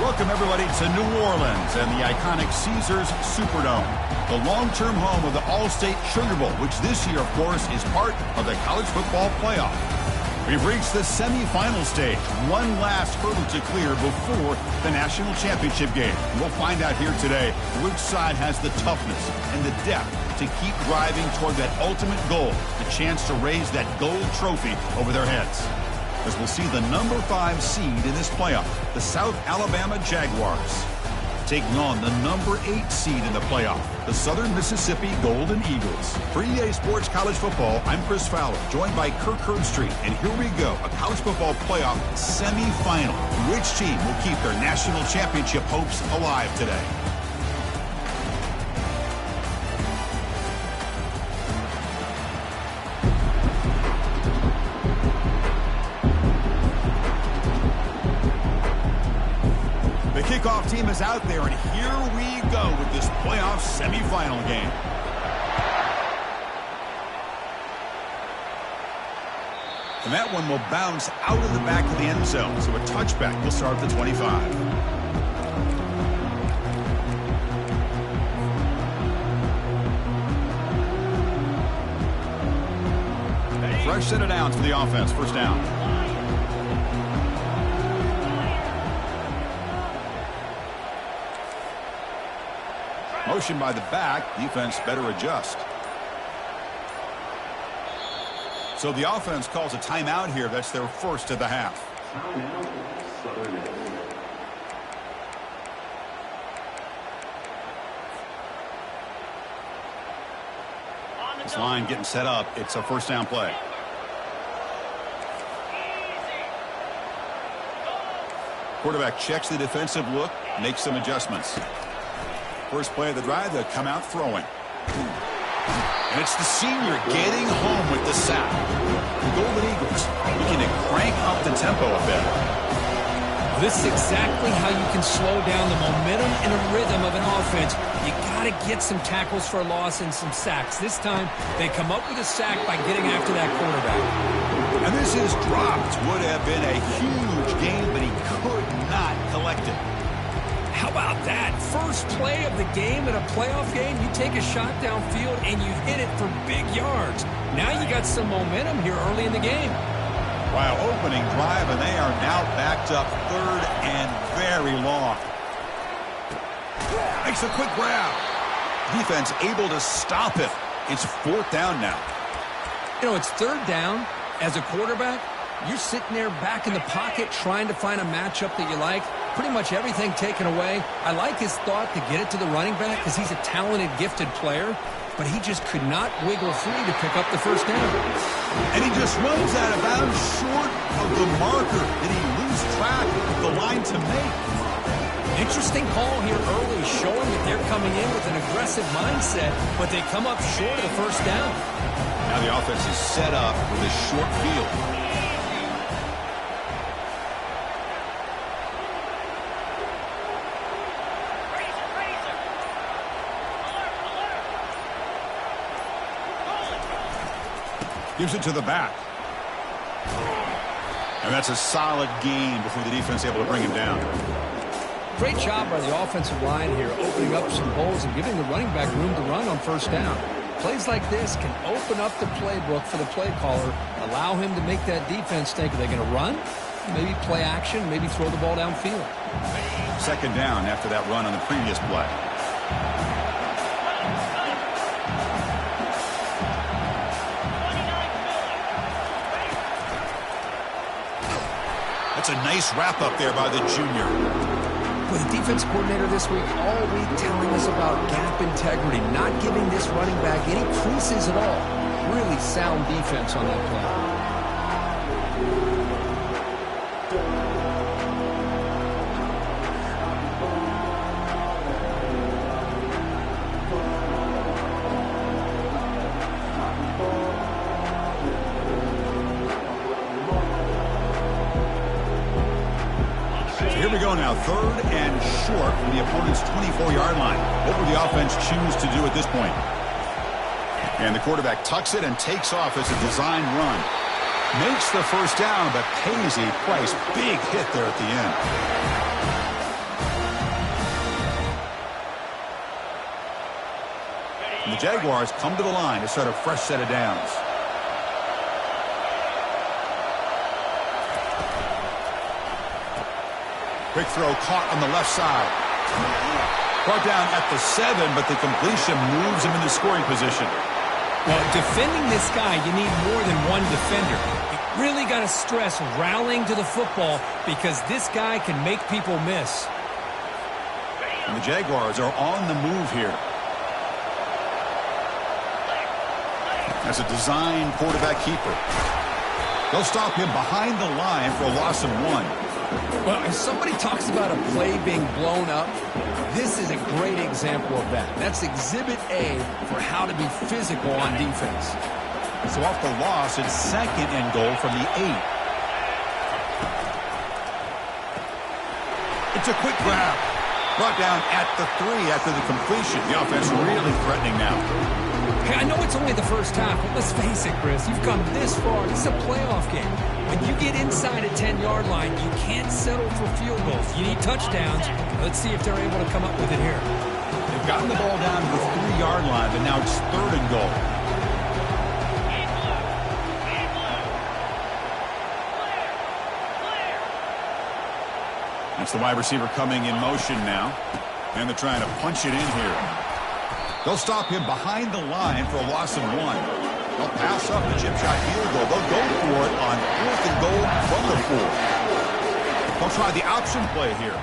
Welcome, everybody, to New Orleans and the iconic Caesars Superdome, the long-term home of the All-State Sugar Bowl, which this year, of course, is part of the college football playoff. We've reached the semifinal stage, one last hurdle to clear before the national championship game. We'll find out here today which side has the toughness and the depth to keep driving toward that ultimate goal, the chance to raise that gold trophy over their heads. As we'll see the number 5 seed in this playoff, the South Alabama Jaguars, taking on the number 8 seed in the playoff, the Southern Mississippi Golden Eagles. For EA Sports College Football, I'm Chris Fowler, joined by Kirk Herbstreit, and here we go, a college football playoff semifinal. Which team will keep their national championship hopes alive today? Kickoff team is out there, and here we go with this playoff semifinal game. And that one will bounce out of the back of the end zone, so a touchback will start at the 25. Fresh set of downs for the offense, first down. Motion by the back, defense better adjust. So the offense calls a timeout here. That's their first of the half. This line getting set up. It's a first down play. Quarterback checks the defensive look, makes some adjustments. First play of the drive, they'll come out throwing. And it's the senior getting home with the sack. The Golden Eagles looking to crank up the tempo a bit. This is exactly how you can slow down the momentum and a rhythm of an offense. You got to get some tackles for a loss and some sacks. This time, they come up with a sack by getting after that quarterback. And this is dropped. Would have been a huge game, but he could not collect it. How about that? First play of the game in a playoff game, you take a shot downfield and you hit it for big yards. Now you got some momentum here early in the game. Wow, opening drive, and they are now backed up third and very long. Makes a quick grab. Defense able to stop it. It's fourth down now. You know, it's third down. As a quarterback, you're sitting there back in the pocket trying to find a matchup that you like. Pretty much everything taken away. I like his thought to get it to the running back because he's a talented, gifted player, but he just could not wiggle free to pick up the first down. And he just runs out of bounds short of the marker. Did he lose track of the line to make? Interesting call here early, showing that they're coming in with an aggressive mindset, but they come up short of the first down. Now the offense is set up with a short field. Gives it to the back. And that's a solid gain before the defense able to bring him down. Great job by the offensive line here, opening up some holes and giving the running back room to run on first down. Plays like this can open up the playbook for the play caller, allow him to make that defense think, are they going to run? Maybe play action, maybe throw the ball downfield. Second down after that run on the previous play. That's a nice wrap up there by the junior. With the defense coordinator this week all week telling us about gap integrity, not giving this running back any creases at all. Really sound defense on that play. Here we go now, third and short from the opponent's 24-yard line. What will the offense choose to do at this point? And the quarterback tucks it and takes off as a design run. Makes the first down, but pays a price. Big hit there at the end. And the Jaguars come to the line to start a fresh set of downs. Quick throw caught on the left side. Brought down at the 7, but the completion moves him into scoring position. Well, defending this guy, you need more than one defender. You really got to stress rallying to the football because this guy can make people miss. And the Jaguars are on the move here. As a design quarterback keeper. They'll stop him behind the line for a loss of 1. Well, if somebody talks about a play being blown up, this is a great example of that. That's Exhibit A for how to be physical on defense. So off the loss, it's 2nd and goal from the 8. It's a quick grab. Brought down at the 3 after the completion. The offense really threatening now. Hey, I know it's only the first half, but let's face it, Chris. You've come this far. This is a playoff game. When you get inside a 10-yard line, you can't settle for field goals. You need touchdowns. Let's see if they're able to come up with it here. They've gotten the ball down to the 3-yard line, but now it's 3rd and goal. That's the wide receiver coming in motion now. And they're trying to punch it in here. They'll stop him behind the line for a loss of 1. They'll pass up the chip shot field goal. They'll go for it on 4th and goal from the 4. They'll try the option play here.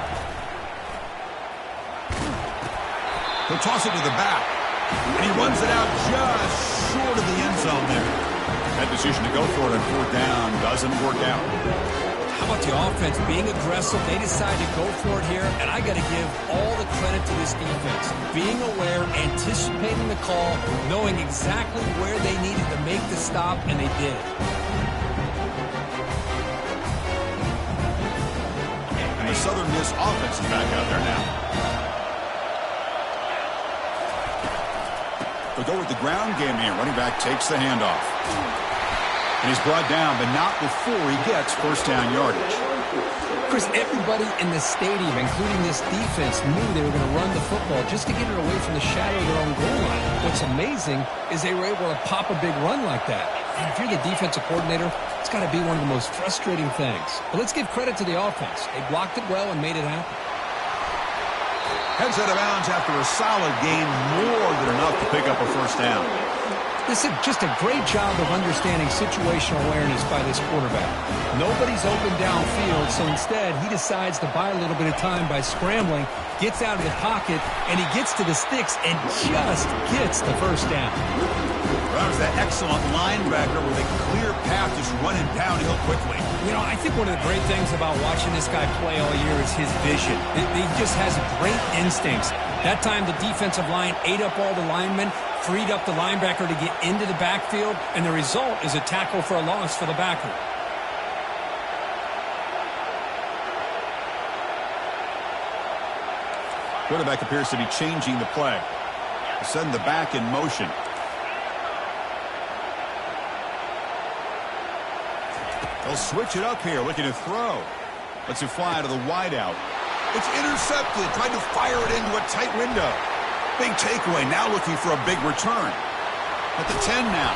He'll toss it to the back. And he runs it out just short of the end zone there. That decision to go for it on 4th down doesn't work out. How about the offense being aggressive? They decide to go for it here, and I got to give all the credit to this defense. Being aware, anticipating the call, knowing exactly where they needed to make the stop, and they did. And the Southern Miss offense is back out there now. They'll go with the ground game here. Running back takes the handoff. And he's brought down, but not before he gets first down yardage. Chris, everybody in the stadium, including this defense, knew they were going to run the football just to get it away from the shadow of their own goal line. What's amazing is they were able to pop a big run like that. And if you're the defensive coordinator, it's got to be one of the most frustrating things. But let's give credit to the offense. They blocked it well and made it happen. Heads out of bounds after a solid gain, more than enough to pick up a first down. This is just a great job of understanding situational awareness by this quarterback. Nobody's open downfield, so instead he decides to buy a little bit of time by scrambling, gets out of the pocket, and he gets to the sticks and just gets the first down. That was that excellent linebacker with a clear path, just running downhill quickly. You know, I think one of the great things about watching this guy play all year is his vision. He just has great instincts. That time the defensive line ate up all the linemen, freed up the linebacker to get into the backfield, and the result is a tackle for a loss for the backer. Quarterback appears to be changing the play. Send the back in motion. They'll switch it up here, looking to throw. Lets it fly to the wideout. It's intercepted, trying to fire it into a tight window. Big takeaway, now looking for a big return. At the 10 now.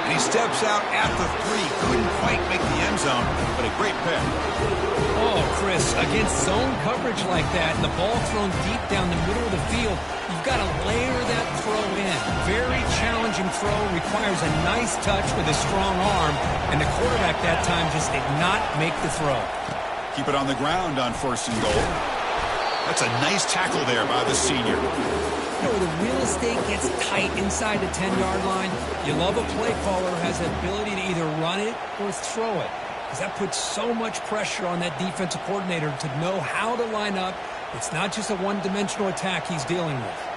And he steps out at the 3. Couldn't quite make the end zone, but a great pick. Oh, Chris, against zone coverage like that, and the ball thrown deep down the middle of the field, you've got to layer that throw in. Very challenging throw, requires a nice touch with a strong arm, and the quarterback that time just did not make the throw. Keep it on the ground on 1st and goal. That's a nice tackle there by the senior. You know, the real estate gets tight inside the 10-yard line. You love a play caller who has the ability to either run it or throw it, because that puts so much pressure on that defensive coordinator to know how to line up. It's not just a one-dimensional attack he's dealing with.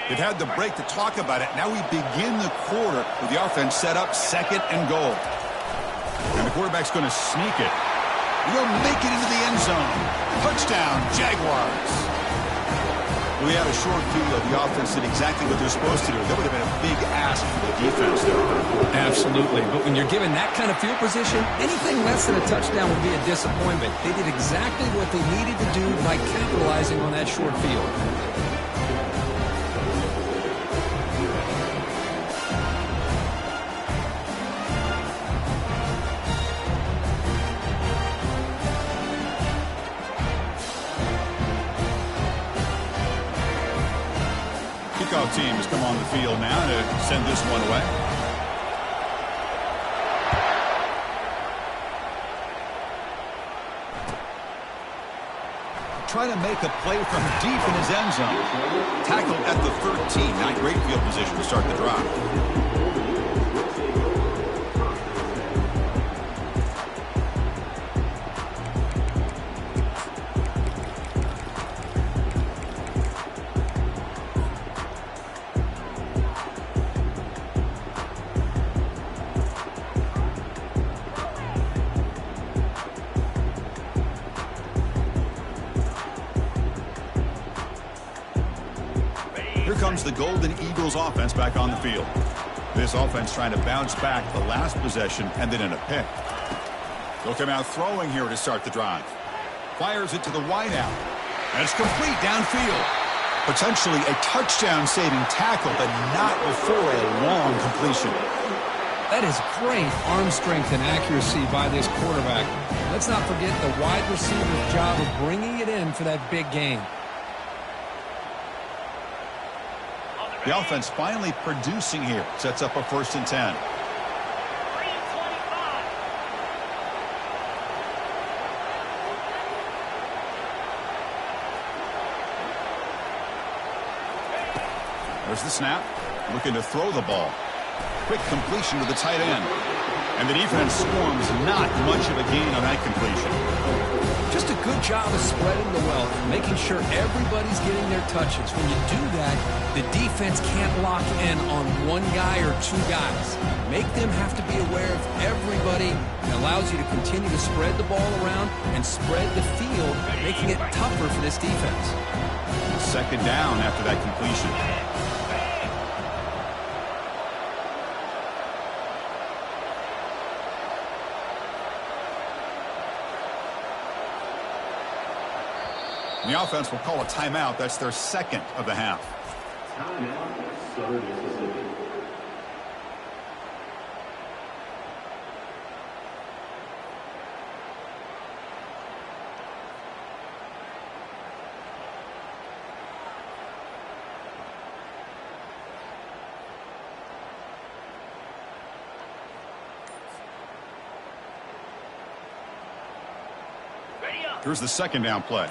They've had the break to talk about it. Now we begin the quarter with the offense set up 2nd and goal. And the quarterback's going to sneak it. He'll make it into the end zone. Touchdown, Jaguars. We had a short field. The offense did exactly what they're supposed to do. That would have been a big ask for the defense there. Absolutely. But when you're given that kind of field position, anything less than a touchdown would be a disappointment. They did exactly what they needed to do by capitalizing on that short field. Kickoff team has come on the field now to send this one away. Try to make a play from deep in his end zone. Tackled at the 13. Not great field position to start the drive. Here comes the Golden Eagles offense back on the field. This offense trying to bounce back the last possession and then in a pick. They'll come out throwing here to start the drive. Fires it to the wideout. And it's complete downfield. Potentially a touchdown-saving tackle, but not before a long completion. That is great arm strength and accuracy by this quarterback. Let's not forget the wide receiver's job of bringing it in for that big gain. The offense finally producing here. Sets up a 1st and 10. There's the snap. Looking to throw the ball. Quick completion to the tight end. And the defense swarms not much of a gain on that completion. Just a good job of spreading the wealth, making sure everybody's getting their touches. When you do that, the defense can't lock in on one guy or two guys. Make them have to be aware of everybody. It allows you to continue to spread the ball around and spread the field, making it tougher for this defense. 2nd down after that completion. And the offense will call a timeout. That's their 2nd of the half. Timeout, Southern Mississippi. Here's the 2nd down play.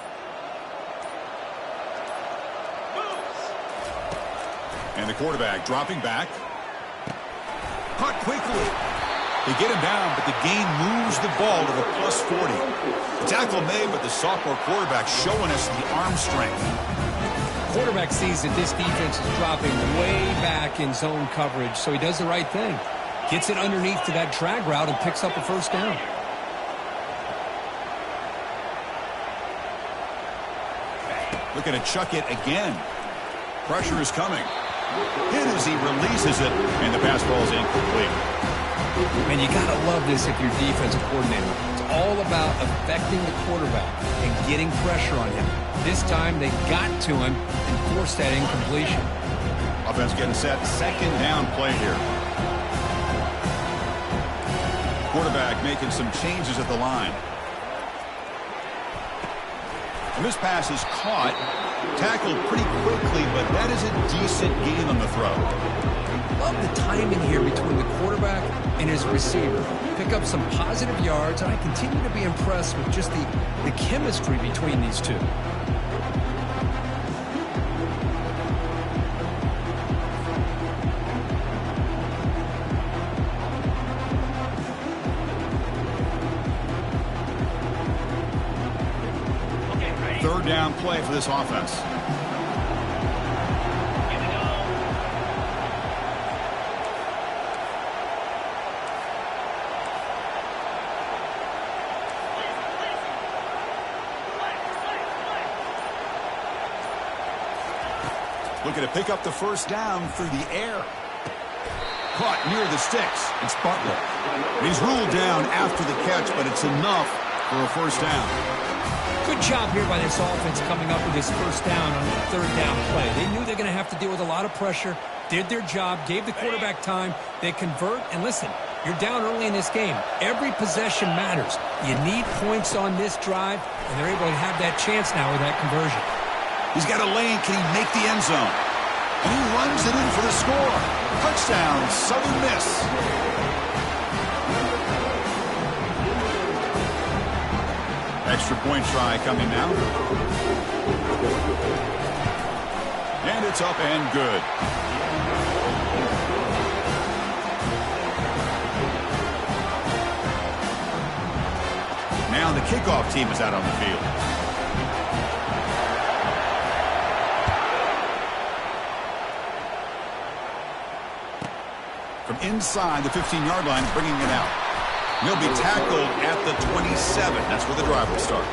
And the quarterback dropping back. Caught quickly. They get him down, but the gain moves the ball to the +40. The tackle made, but the sophomore quarterback showing us the arm strength. Quarterback sees that this defense is dropping way back in zone coverage, so he does the right thing. Gets it underneath to that drag route and picks up a 1st down. Looking to chuck it again. Pressure is coming. Hit as he releases it, and the pass ball is incomplete. Man, you got to love this if you're defensive coordinator. It's all about affecting the quarterback and getting pressure on him. This time they got to him and forced that incompletion. Offense getting set. 2nd down play here. Quarterback making some changes at the line. And this pass is caught, tackled pretty quickly, but that is a decent gain on the throw. Love the timing here between the quarterback and his receiver. Pick up some positive yards, and I continue to be impressed with just the chemistry between these two. Third down play for this offense. Looking to pick up the first down through the air. Caught near the sticks. It's Butler. He's ruled down after the catch, but it's enough for a first down. Good job here by this offense coming up with this first down on the third down play. They knew they're going to have to deal with a lot of pressure, did their job, gave the quarterback time. They convert, and listen, you're down early in this game. Every possession matters. You need points on this drive, and they're able to have that chance now with that conversion. He's got a lane. Can he make the end zone? And he runs it in for the score. Touchdown, Southern Miss. Extra point try coming now. And it's up and good. Now the kickoff team is out on the field. From inside the 15-yard line, bringing it out. He'll be tackled at the 27. That's where the drive will start.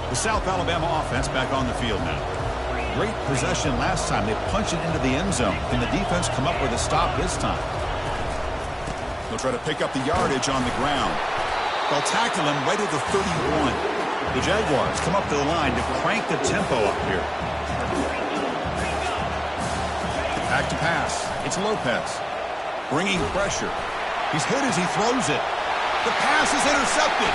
The South Alabama offense back on the field now. Great possession last time. They punch it into the end zone. Can the defense come up with a stop this time? They'll try to pick up the yardage on the ground. They'll tackle him right at the 31. The Jaguars come up to the line to crank the tempo up here. Back to pass. It's Lopez. Bringing pressure. He's hit as he throws it. The pass is intercepted.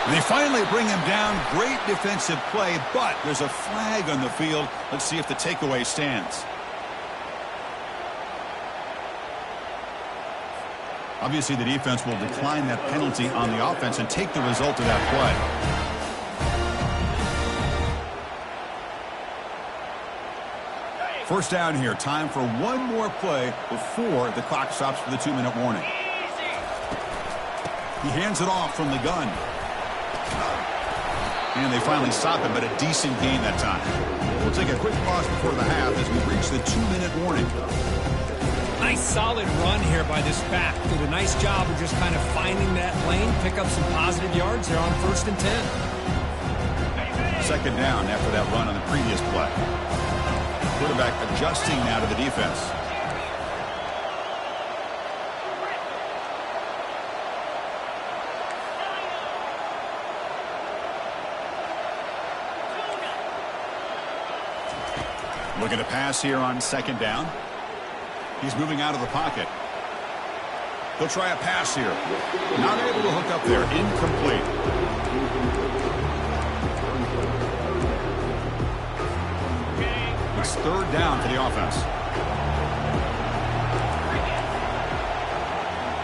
And they finally bring him down. Great defensive play, but there's a flag on the field. Let's see if the takeaway stands. Obviously, the defense will decline that penalty on the offense and take the result of that play. First down here. Time for one more play before the clock stops for the 2-minute warning. He hands it off from the gun. And they finally stop him, but a decent gain that time. We'll take a quick pause before the half as we reach the 2-minute warning. Nice solid run here by this back. Did a nice job of just kind of finding that lane, pick up some positive yards there on 1st and 10. Second down after that run on the previous play. Quarterback adjusting now to the defense. Looking to pass here on second down. He's moving out of the pocket. He'll try a pass here. Not able to hook up there. Incomplete. It's third down for the offense.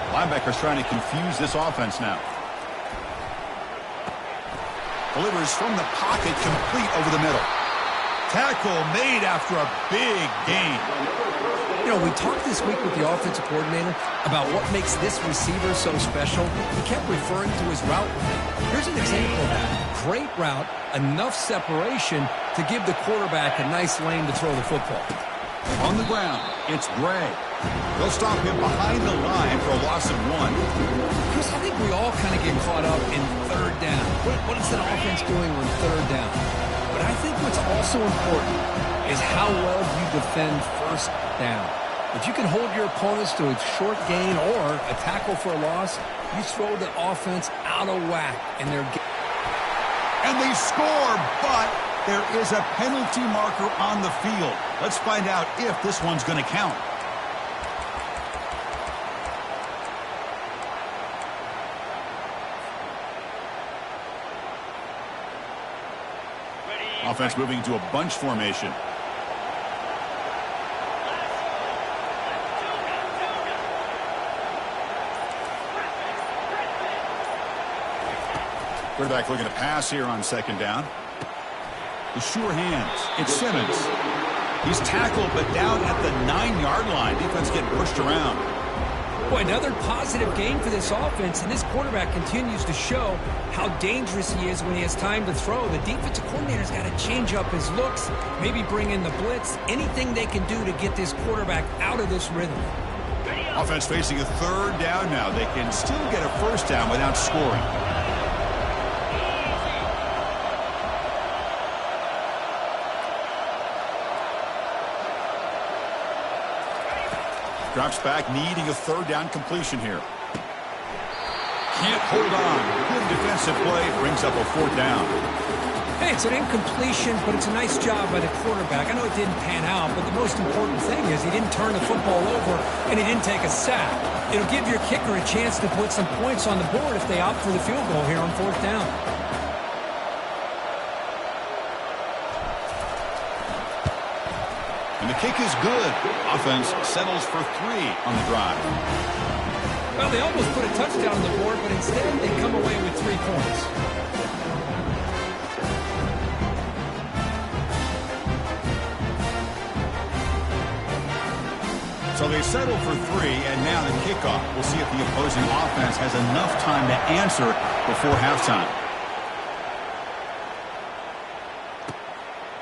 Linebackers trying to confuse this offense now. Delivers from the pocket, complete over the middle. Tackle made after a big gain. You know, we talked this week with the offensive coordinator about what makes this receiver so special. He kept referring to his route. Here's an example of that. Great route, enough separation to give the quarterback a nice lane to throw the football. On the ground, it's Gray. They'll stop him behind the line for a loss of 1. Chris, I think we all kind of get caught up in third down. What is that offense doing on third down? But I think what's also important is how well you defend first down. If you can hold your opponents to a short gain or a tackle for a loss, you throw the offense out of whack in their game. And they score, but there is a penalty marker on the field. Let's find out if this one's going to count. Offense moving to a bunch formation. Quarterback looking to pass here on second down. The sure hands. It's Simmons. He's tackled, but down at the 9-yard line. Defense getting pushed around. Boy, another positive game for this offense, and this quarterback continues to show how dangerous he is when he has time to throw. The defensive coordinator's got to change up his looks, maybe bring in the blitz, anything they can do to get this quarterback out of this rhythm. Offense facing a third down now. They can still get a first down without scoring. Drops back, needing a third down completion here. Can't hold on. Good defensive play. Brings up a fourth down. Hey, it's an incompletion, but it's a nice job by the quarterback. I know it didn't pan out, but the most important thing is he didn't turn the football over and he didn't take a sack. It'll give your kicker a chance to put some points on the board if they opt for the field goal here on fourth down. And the kick is good. Offense settles for 3 on the drive. Well, they almost put a touchdown on the board, but instead they come away with 3 points. So they settle for 3, and now the kickoff. We'll see if the opposing offense has enough time to answer before halftime.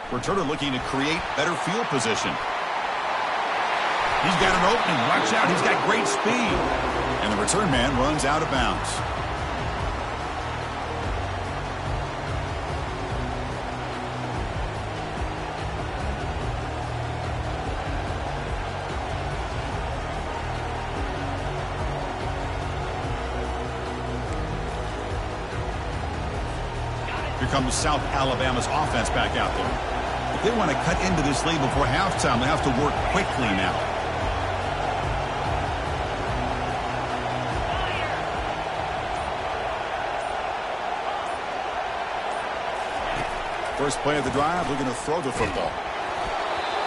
Returner looking to create better field position. He's got an opening. Watch out. He's got great speed. And the return man runs out of bounds. Here comes South Alabama's offense back out there. If they want to cut into this lead before halftime, they have to work quickly now. First play of the drive, looking to throw the football.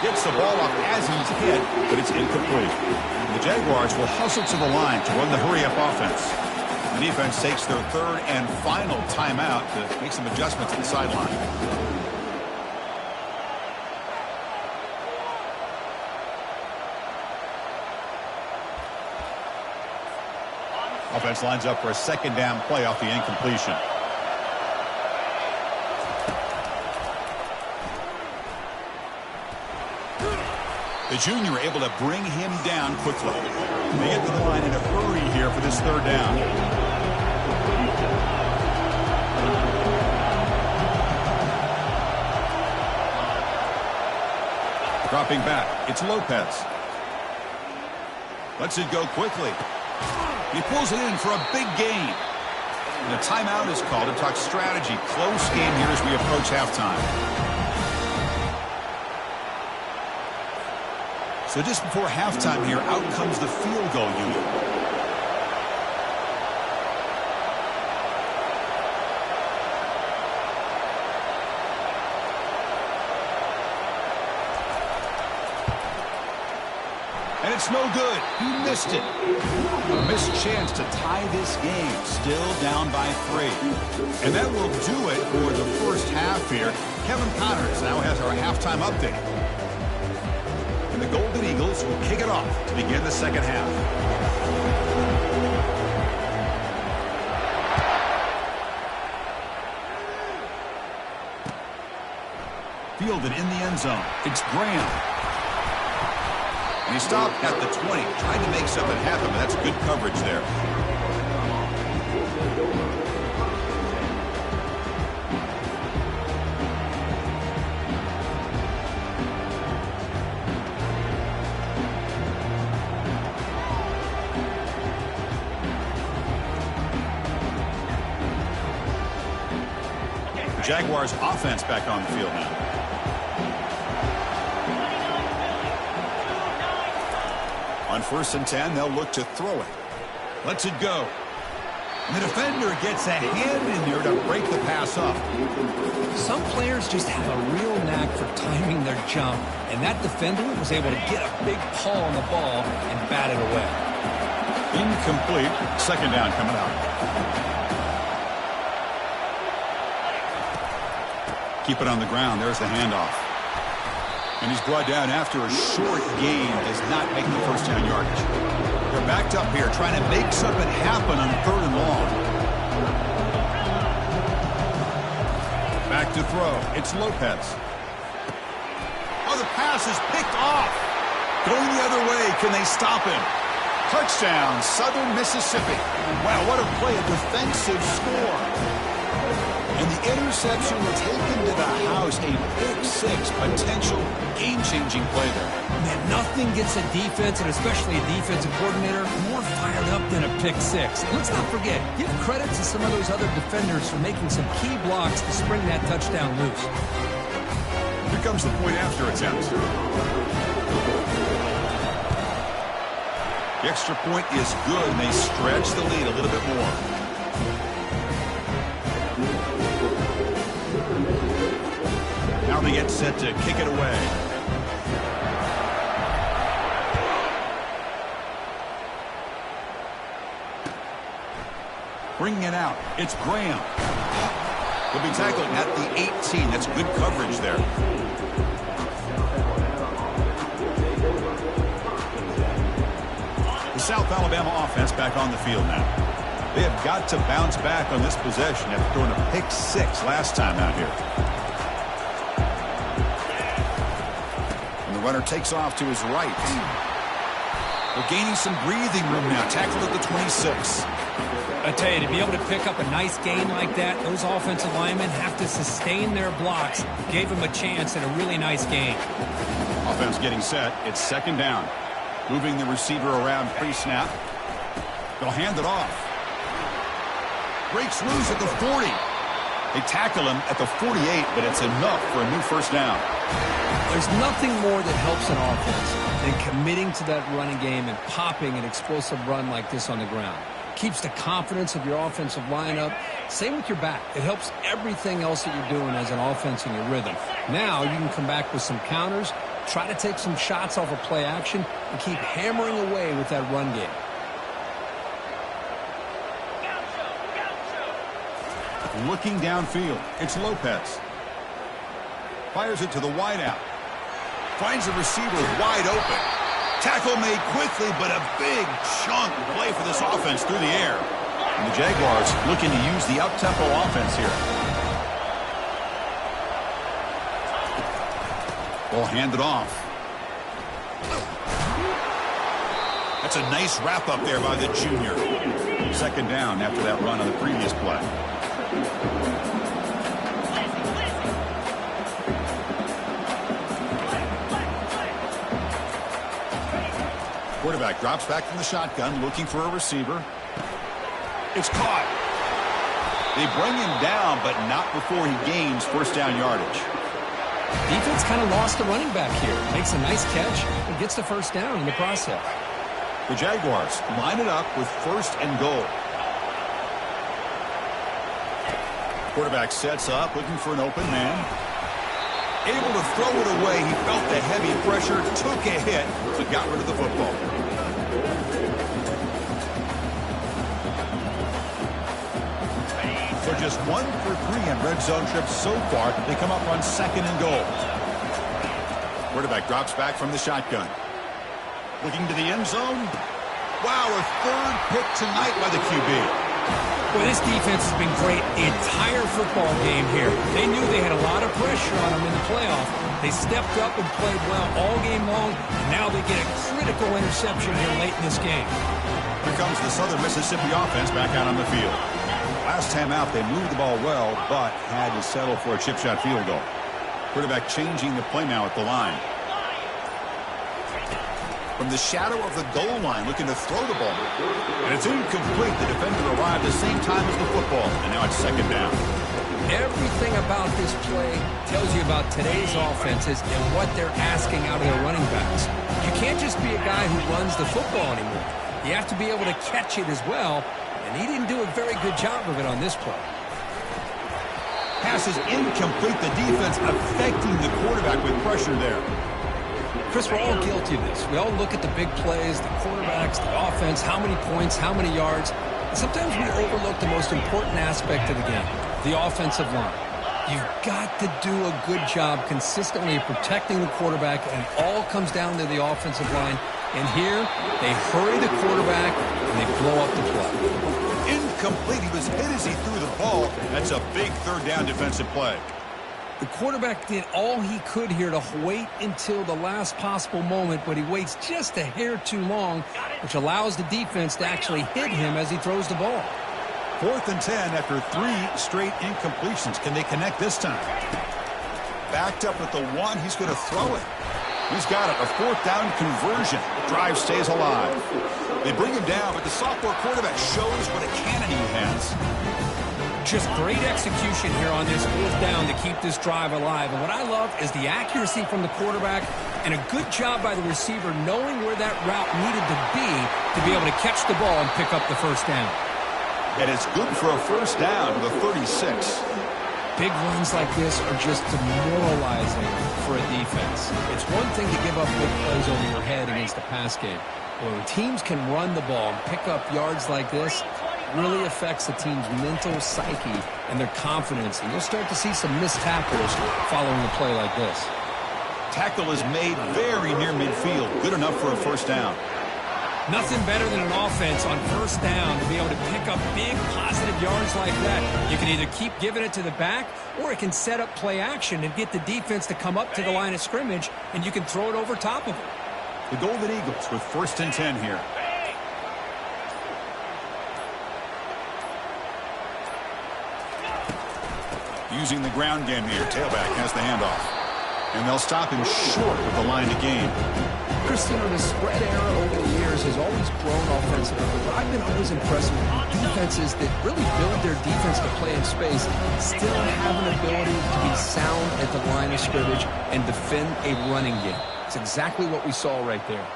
Gets the ball up as he's hit, but it's incomplete. The Jaguars will hustle to the line to run the hurry-up offense. The defense takes their third and final timeout to make some adjustments at the sideline. Offense lines up for a second down play off the incompletion. The junior able to bring him down quickly. They get to the line in a hurry here for this third down. Dropping back, it's Lopez. Lets it go quickly. He pulls it in for a big gain. And a timeout is called to talk strategy. Close game here as we approach halftime. So just before halftime here, out comes the field goal unit. And it's no good. He missed it. A missed chance to tie this game. Still down by 3. And that will do it for the first half here. Kevin Connors now has our halftime update. And the Golden Eagles will kick it off to begin the second half. Fielded in the end zone. It's Graham. And he stopped at the 20, trying to make something happen, but that's good coverage there. The Jaguars offense back on the field now. On 1st and 10, they'll look to throw it. Lets it go. And the defender gets a hand in there to break the pass up. Some players just have a real knack for timing their jump, and that defender was able to get a big paw on the ball and bat it away. Incomplete. Second down coming out. Keep it on the ground. There's the handoff. And he's brought down after a short gain, does not make the first down yardage. They're backed up here, trying to make something happen on 3rd and long. Back to throw. It's Lopez. Oh, the pass is picked off. Going the other way. Can they stop him? Touchdown, Southern Mississippi. Wow, what a play, a defensive score. And the interception was taken to the house, a pick-6, potential game-changing play there. Man, nothing gets a defense, and especially a defensive coordinator, more fired up than a pick-6. And let's not forget, give credit to some of those other defenders for making some key blocks to spring that touchdown loose. Here comes the point after attempt. The extra point is good, and they stretch the lead a little bit more. Now they get set to kick it away. Bringing it out. It's Graham. He'll be tackled at the 18. That's good coverage there. The South Alabama offense back on the field now. They have got to bounce back on this possession after throwing a pick-6 last time out here. And the runner takes off to his right. They're gaining some breathing room now. Tackled at the 26. I tell you, to be able to pick up a nice gain like that, those offensive linemen have to sustain their blocks. Gave them a chance at a really nice gain. Offense getting set. It's 2nd down. Moving the receiver around pre-snap. They'll hand it off. Breaks loose at the 40. They tackle him at the 48, but it's enough for a new first down. There's nothing more that helps an offense than committing to that running game and popping an explosive run like this on the ground. Keeps the confidence of your offensive lineup. Same with your back. It helps everything else that you're doing as an offense in your rhythm. Now you can come back with some counters, try to take some shots off of play action, and keep hammering away with that run game. Looking downfield, it's Lopez. Fires it to the wideout. Finds the receiver wide open. Tackle made quickly, but a big chunk play for this offense through the air. And the Jaguars looking to use the up-tempo offense here. Ball handed off. That's a nice wrap-up there by the junior. 2nd down after that run on the previous play. Quarterback drops back from the shotgun, looking for a receiver. It's caught. They bring him down, but not before he gains first down yardage. Defense kind of lost the running back here. Makes a nice catch and gets the first down in the process. The Jaguars line it up with 1st and goal. Quarterback sets up, looking for an open man. Able to throw it away. He felt the heavy pressure, took a hit, but got rid of the football. So just 1 for 3 on red zone trips so far. They come up on 2nd and goal. Quarterback drops back from the shotgun. Looking to the end zone. Wow, a 3rd pick tonight by the QB. Well, this defense has been great the entire football game here. They knew they had a lot of pressure on them in the playoff. They stepped up and played well all game long, and now they get a critical interception here late in this game. Here comes the Southern Mississippi offense back out on the field. Last time out, they moved the ball well, but had to settle for a chip shot field goal. Quarterback changing the play now at the line. From the shadow of the goal line, looking to throw the ball. And it's incomplete. The defender arrived at the same time as the football, and now it's 2nd down. Everything about this play tells you about today's offenses and what they're asking out of their running backs. You can't just be a guy who runs the football anymore. You have to be able to catch it as well, and he didn't do a very good job of it on this play. Pass is incomplete. The defense affecting the quarterback with pressure there. Chris, we're all guilty of this. We all look at the big plays, the quarterbacks, the offense, how many points, how many yards. And sometimes we overlook the most important aspect of the game, the offensive line. You've got to do a good job consistently protecting the quarterback, and it all comes down to the offensive line. And here, they hurry the quarterback, and they blow up the play. Incomplete. He was hit as he threw the ball. That's a big third down defensive play. The quarterback did all he could here to wait until the last possible moment, but he waits just a hair too long, which allows the defense to actually hit him as he throws the ball. 4th and 10 after 3 straight incompletions. Can they connect this time? Backed up at the 1. He's going to throw it. He's got it. A 4th down conversion. Drive stays alive. They bring him down, but the sophomore quarterback shows what a cannon he has. Just great execution here on this 4th down to keep this drive alive. And what I love is the accuracy from the quarterback and a good job by the receiver knowing where that route needed to be able to catch the ball and pick up the first down. And it's good for a first down to the 36. Big runs like this are just demoralizing for a defense. It's one thing to give up big plays over your head against a pass game. But when teams can run the ball and pick up yards like this, really affects the team's mental psyche and their confidence, and you'll start to see some missed tackles following a play like this. Tackle is made very near midfield. Good enough for a first down. Nothing better than an offense on first down to be able to pick up big positive yards like that. You can either keep giving it to the back, or it can set up play action and get the defense to come up to the line of scrimmage, and you can throw it over top of them. The Golden Eagles with 1st and 10 here. Using the ground game here. Tailback has the handoff. And they'll stop him short with the line to gain. Christian, the spread era over the years has always grown offensively, but I've been always impressed with defenses that really build their defense to play in space, still have an ability to be sound at the line of scrimmage and defend a running game. It's exactly what we saw right there.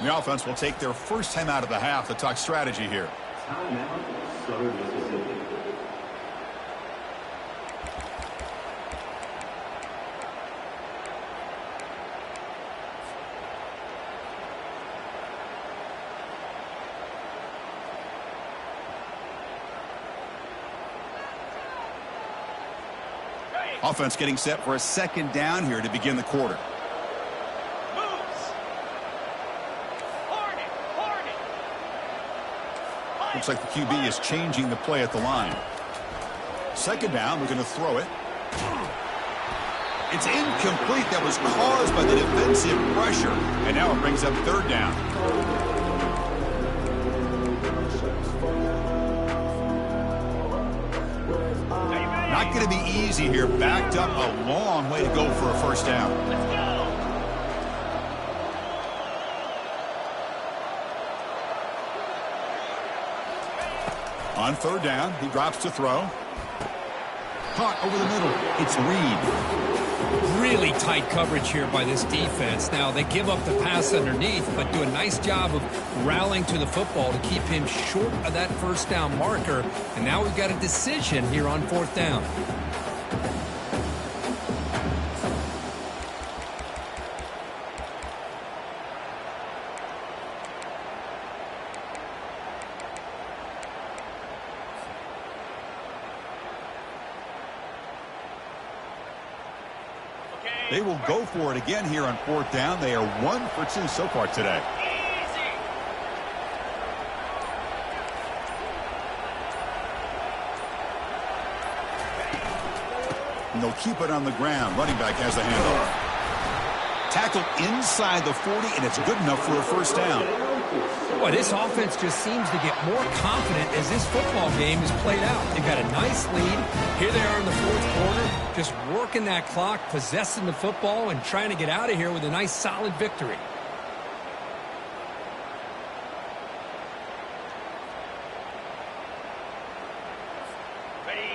The offense will take their first time out of the half to talk strategy here. Timeout, Southern Mississippi. Offense getting set for a second down here to begin the quarter. Looks like the QB is changing the play at the line. Second down, we're going to throw it. It's incomplete. That was caused by the defensive pressure. And now it brings up 3rd down. Not going to be easy here. Backed up a long way to go for a first down. On 3rd down, he drops to throw. Caught over the middle. It's Reed. Really tight coverage here by this defense. Now, they give up the pass underneath, but do a nice job of rallying to the football to keep him short of that first down marker. And now we've got a decision here on 4th down. They will go for it again here on 4th down. They are 1 for 2 so far today. And they'll keep it on the ground. Running back has the handoff. Tackle inside the 40, and it's good enough for a first down. Boy, this offense just seems to get more confident as this football game is played out. They've got a nice lead. Here they are in the 4th quarter, just working that clock, possessing the football, and trying to get out of here with a nice, solid victory.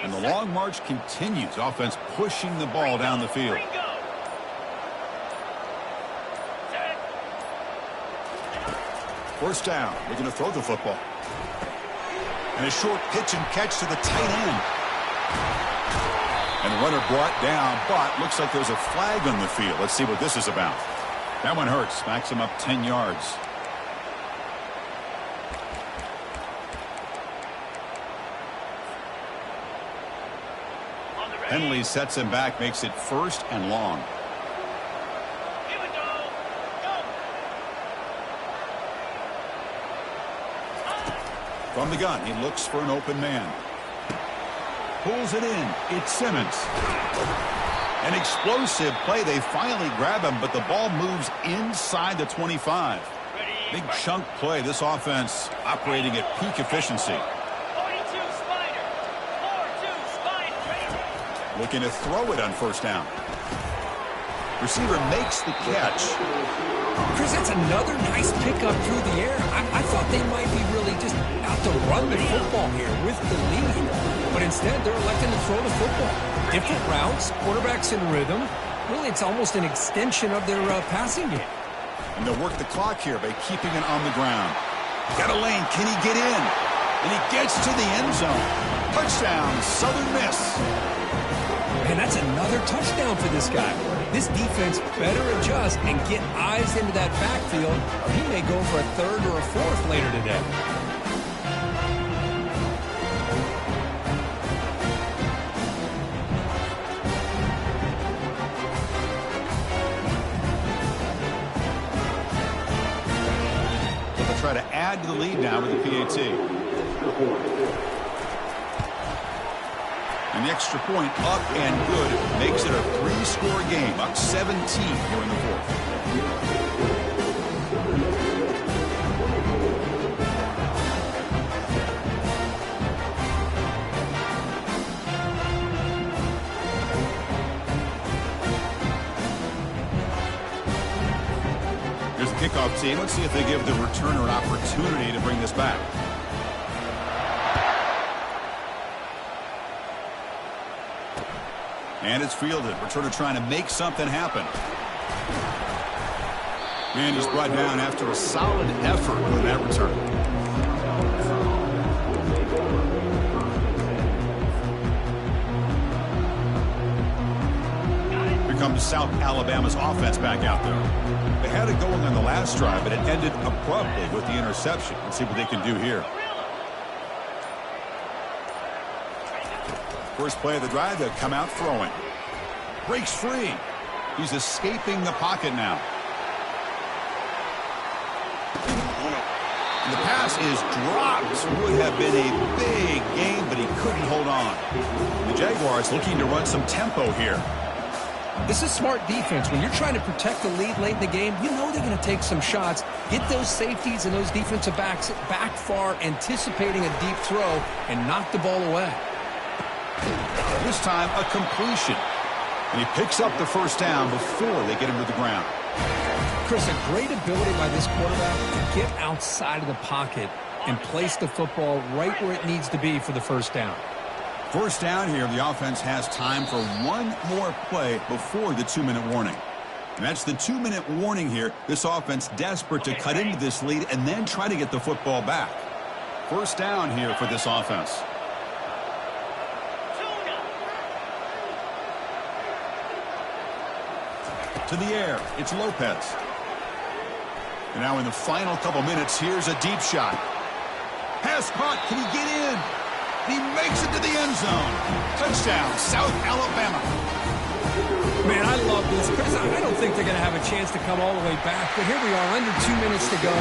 And the long march continues. Offense pushing the ball down the field. First down. We're going to throw the football. And a short pitch and catch to the tight end. And the runner brought down, but looks like there's a flag on the field. Let's see what this is about. That one hurts. Backs him up 10 yards. Penalty sets him back, makes it first and long. Here we go. Go. From the gun, he looks for an open man. Pulls it in. It's Simmons. An explosive play. They finally grab him, but the ball moves inside the 25. Big chunk play. This offense operating at peak efficiency. 42 Spider. 4-2 Spider. Looking to throw it on first down. Receiver makes the catch. Chris, that's another nice pickup through the air. I thought they might be really just out to run the football here with the lead. But instead, they're electing to throw the football. Different routes, quarterbacks in rhythm. Really, it's almost an extension of their passing game. And they'll work the clock here by keeping it on the ground. Got a lane. Can he get in? And he gets to the end zone. Touchdown, Southern Miss. Man, that's another touchdown for this guy. This defense better adjust and get eyes into that backfield, or he may go for a third or a fourth later today. So they'll try to add to the lead now with the PAT. And the extra point up and good makes it a 3-score game, up 17 here in the fourth. Here's the kickoff team. Let's see if they give the returner an opportunity to bring this back. And it's fielded. Returner trying to make something happen. And he's brought down after a solid effort with that return. Here comes South Alabama's offense back out there. They had it going on the last drive, but it ended abruptly with the interception. Let's see what they can do here. First play of the drive, they'll come out throwing. Breaks free. He's escaping the pocket now. And the pass is dropped. Would have been a big game, but he couldn't hold on. The Jaguars looking to run some tempo here. This is smart defense. When you're trying to protect the lead late in the game, you know they're going to take some shots, get those safeties and those defensive backs back far, anticipating a deep throw, and knock the ball away. This time, a completion. And he picks up the first down before they get him to the ground. Chris, a great ability by this quarterback to get outside of the pocket and place the football right where it needs to be for the first down. First down here, the offense has time for one more play before the 2-minute warning. And that's the 2-minute warning here. This offense desperate to cut into this lead and then try to get the football back. First down here for this offense. To the air, it's Lopez. And now in the final couple minutes, here's a deep shot. Pass caught, can he get in? He makes it to the end zone. Touchdown, South Alabama. Man, I love this. Chris, I don't think they're going to have a chance to come all the way back, but here we are, under 2 minutes to go,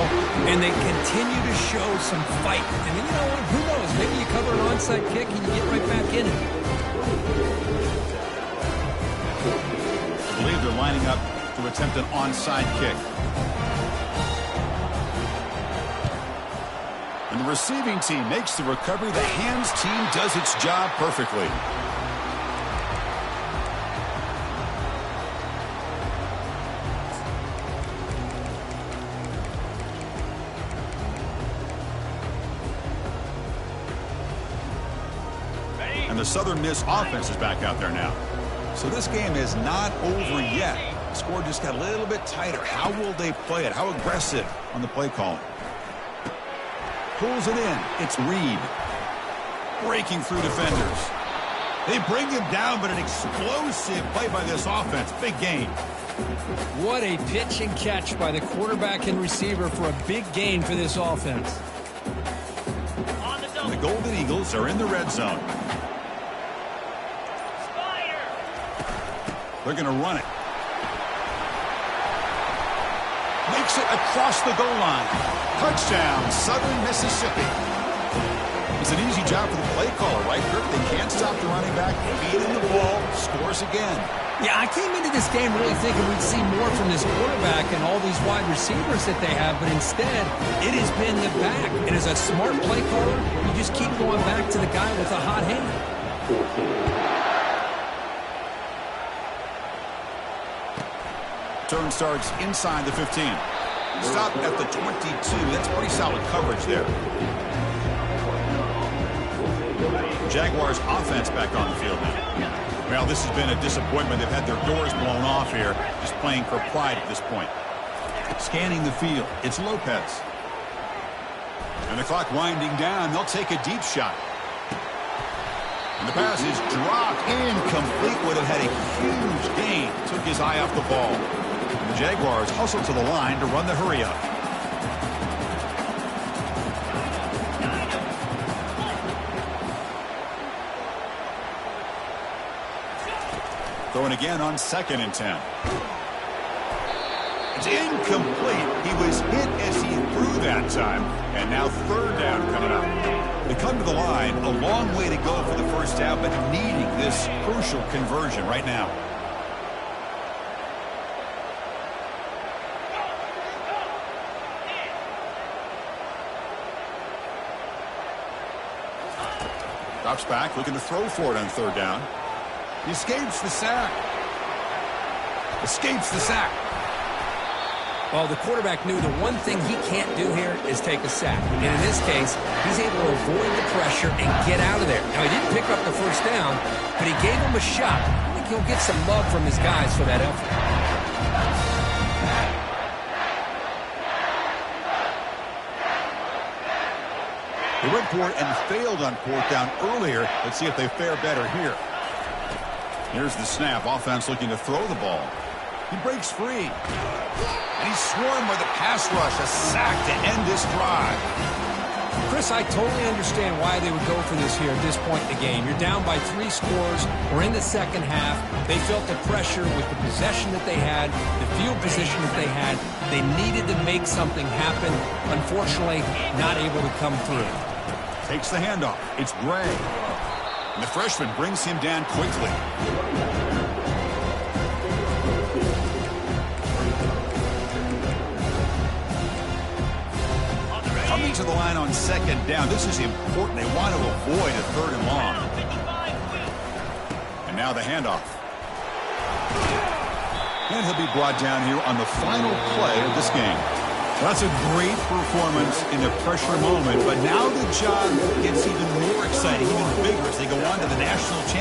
and they continue to show some fight. And you know what? Who knows? Maybe you cover an onside kick and you get right back in it. I believe they're lining up to attempt an onside kick. And the receiving team makes the recovery. The hands team does its job perfectly. And the Southern Miss offense is back out there now. So this game is not over yet. The score just got a little bit tighter. How will they play it? How aggressive on the play call? Pulls it in. It's Reed. Breaking through defenders. They bring him down, but an explosive play by this offense. Big gain. What a pitch and catch by the quarterback and receiver for a big gain for this offense. On the double. The Golden Eagles are in the red zone. Spider. They're going to run it. Makes it across the goal line. Touchdown, Southern Mississippi. It's an easy job for the play caller, right, Kirk? They can't stop the running back. Feed him the ball. Scores again. Yeah, I came into this game really thinking we'd see more from this quarterback and all these wide receivers that they have, but instead, it has been the back. And as a smart play caller, you just keep going back to the guy with a hot hand. Turn starts inside the 15. Stop at the 22. That's pretty solid coverage there. Jaguars offense back on the field now. Well, this has been a disappointment. They've had their doors blown off here, just playing for pride at this point. Scanning the field, it's Lopez. And the clock winding down, they'll take a deep shot. And the pass is dropped, incomplete. Would have had a huge gain. Took his eye off the ball. And the Jaguars hustle to the line to run the hurry up. Throwing again on 2nd and 10. It's incomplete. He was hit as he threw that time. And now 3rd down coming up. They come to the line. A long way to go for the first down, but needing this crucial conversion right now. Drops back, looking to throw for it on 3rd down. He escapes the sack. Escapes the sack. Well, the quarterback knew the one thing he can't do here is take a sack. And in this case, he's able to avoid the pressure and get out of there. Now, he didn't pick up the first down, but he gave him a shot. I think he'll get some love from his guys for that effort. They went for it and failed on 4th down earlier. Let's see if they fare better here. Here's the snap. Offense looking to throw the ball. He breaks free. And he's swarmed with a pass rush. A sack to end this drive. Chris, I totally understand why they would go for this here at this point in the game. You're down by 3 scores. We're in the second half. They felt the pressure with the possession that they had, the field position that they had. They needed to make something happen. Unfortunately, not able to come through. Takes the handoff. It's Gray. And the freshman brings him down quickly. Coming to the line on 2nd down. This is important. They want to avoid a 3rd and long. And now the handoff. And he'll be brought down here on the final play of this game. That's a great performance in a pressure moment, but now the job gets even more exciting, even bigger as they go on to the national championship.